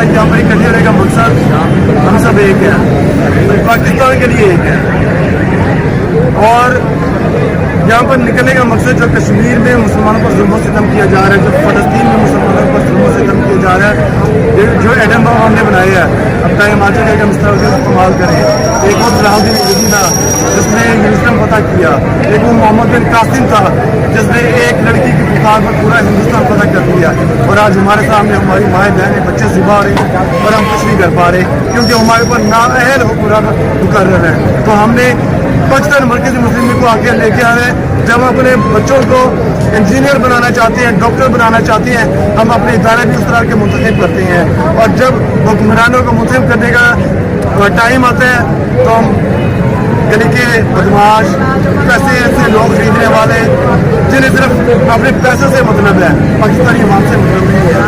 यहाँ पर इकट्ठे होने का मकसद हम सब एक है, पाकिस्तान के लिए एक है। और यहाँ पर निकलने का मकसद जो कश्मीर में मुसलमानों पर जुल्म सितम किया जा रहा है, जो फ़लस्तीन में मुसलमानों पर जुल्म सितम किया जा रहा है, जो एटम बम हमने बनाया है, अब टाइम आ चुका है कि हम इस्तेमाल करें। एक वो सलाहुद्दीन अय्यूबी था जिसने हिंदुस्तान फतह किया, एक वो मोहम्मद बिन कासिम था जिसने एक लड़की की पुकार पर पूरा हिंदुस्तान फतह कर दिया। और आज हमारे सामने हमारी माएँ बहनें बच्चे सुबह आ रहे हैं और हम कुछ नहीं कर पा रहे क्योंकि हमारे ऊपर नाअहल हुक्मरान मुकर्रर है। तो हमने पाकिस्तान मरकज़ी मुस्लिम लीग को आगे लेके आ रहे हैं। जब हम अपने बच्चों को इंजीनियर बनाना चाहते हैं, डॉक्टर बनाना चाहते हैं, हम अपने इदारे भी उस तरह के मुंतखब करते हैं। और जब हुक्मरानों को मुंतखब करने का टाइम आता है तो हम गली के बदमाश, पैसे ऐसे लोग खरीदने वाले जिन्हें सिर्फ अपने पैसे से मतलब है, पाकिस्तानी अवाम से मतलब नहीं है।